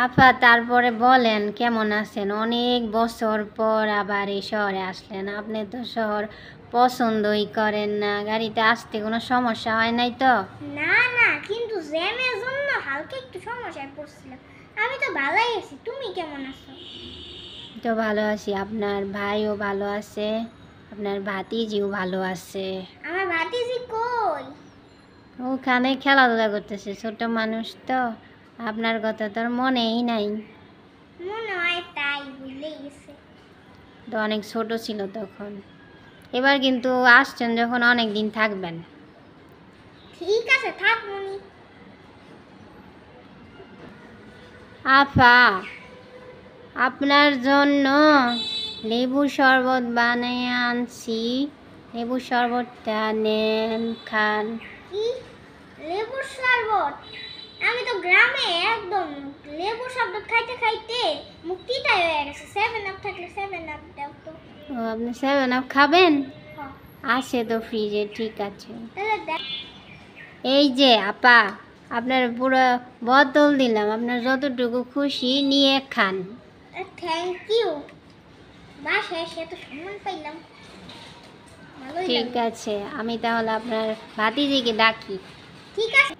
আপা তারপরে বলেন কেমন আছেন? অনেক বছর পর আবার এই শহরে আসলেন। আপনি তো শহর পছন্দই করেন না, গাড়িতে আসতে কোনো সমস্যা হয় নাই তো? না না, কিন্তু জ্যামের জন্য হালকা একটু সমস্যায় পড়ছিলাম। আমি তো ভালোই আছি, তুমি কেমন আছো? তো ভালো আছি, আপনার ভাইও ভালো আছে, আপনার ভাতিজিও ভালো আছে। আমার ভাতিজি কই? ওখানে খেলাধুলা করতেছে, ছোট মানুষ তো, আপনার কথা তোর মনেই নাই। মনে হয় তাই, ভুলে গেছে। তো অনেক ছোট ছিল তখন। এবার কিন্তু আসছেন যখন অনেক দিন থাকবেন। ঠিক আছে, থাক মনি। আপা, আপনার জন্য লেবু শরবত বানিয়ে আনছি, লেবু শরবতটা নেন, খান। কি? লেবুর শরবত? আমি তো গ্রামে একদম লেবুর শরবত খাইতে খাইতে মুখ তিতা হয়ে গেছে। 7 আপ থাকলে 7 আপ দাও তো। ও, আপনি 7 আপ খাবেন? হ্যাঁ, আছে তো ফ্রিজে, ঠিক আছে। তাহলে দেখ। এই যে আপা, আপনার পুরো বোতল দিলাম, আপনার যতটুকু খুশি নিয়ে খান। Thank you. বাসায় এসে তো সম্মান পাইলাম, ভালোই ঠিক লাগলো। আছে, আমি তাহলে আপনার ভাতিজিকে ডাকি। ঠিক আছে,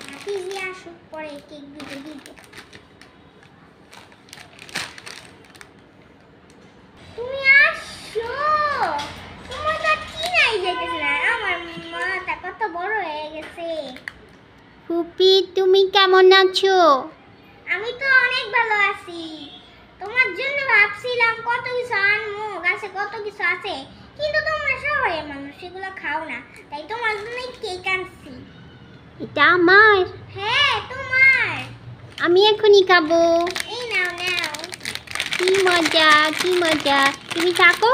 ভাতিজি আসুক, পরে কেক দিতে দিব। তুমি আসছো? তোমার তো আর চিনাই যাইতেছে না। আমার মাথা কত বড় হয়ে গেছে। ফুপি, তুমি কেমন আছো? আমি তো অনেক ভালো আছি। তোমার জন্য ভাবছিলাম কত কিছু আনবো, গাছে কত কিছু আছে, কিন্তু তোমরা শহরের মানুষ, সেগুলো খাও না, তাই তোমার জন্যই কেক আনছি। এটা আমার, হ্যাঁ তোমার। আমি এখনই খাবো। এই নাও নাও। কি মজা, কি মজা। তুমি থাকো,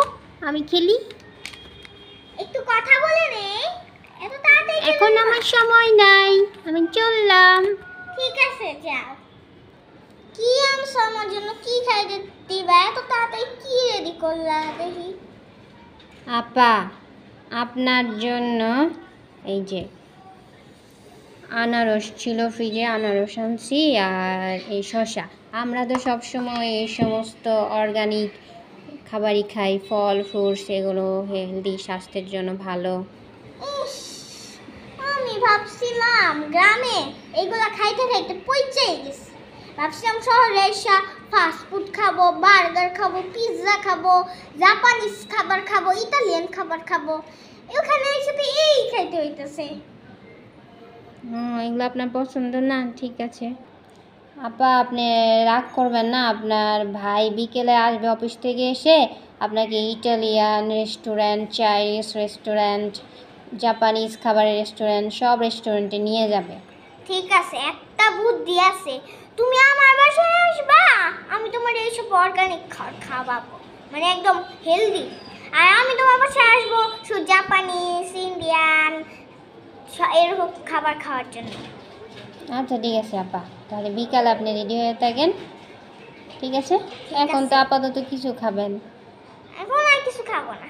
আমি খেলি। একটু কথা বলে নে, এত তাড়াতাড়ি এখন চলে আমার যাবা? সময় নাই, আমি চললাম। ঠিক আছে, যাও। কি আনছো আমার জন্য? কি খাইতে দিবা? এত তাড়াতাড়ি কি রেডি করলা দেখি? আপা, আপনার জন্য এই যে আনারস ছিল ফ্রিজে, আনারস আনছি, আর এই শসা। আমরা তো সবসময় এই সমস্ত অর্গানিক খাবারই খাই, ফল ফ্রুটস, এগুলো হেলদি, স্বাস্থ্যের জন্য ভালো। ইস, আমি ভাবছিলাম গ্রামে এগুলা খাইতে খাইতে পইচাই গেছি। ভাবছিলাম শহরে এসে ফাস্ট ফুড খাবো, বার্গার খাবো, পিৎজা খাবো, জাপানিজ খাবার খাবো, ইতালিয়ান খাবার খাবো। এখানে এসে তো এই খাইতে হইতেছে। এগুলো আপনার পছন্দ না, ঠিক আছে। আপা, আপনি রাগ করবেন না, আপনার ভাই বিকেলে আসবে অফিস থেকে এসে আপনাকে Italian restaurant, Chinese restaurant, Japanese খাবারের রেস্টুরেন্ট, সব রেস্টুরেন্টে নিয়ে যাবে। ঠিক আছে, একটা বুদ্ধি আছে। তুমি আমার বাসায় আসবা, আমি তোমার এইসব অর্গানিক খাওয়াবো, মানে একদম হেলদি। আর আমি তোমার বাসায় আসবো শুধু জাপানিজ, ইন্ডিয়ান এরকম খাবার খাওয়ার জন্য। আচ্ছা ঠিক আছে আপা, তাহলে বিকালে আপনি রেডি হয়ে থাকেন, ঠিক আছে? এখন তো আপাতত কিছু খাবেন। এখন আর কিছু খাবো না।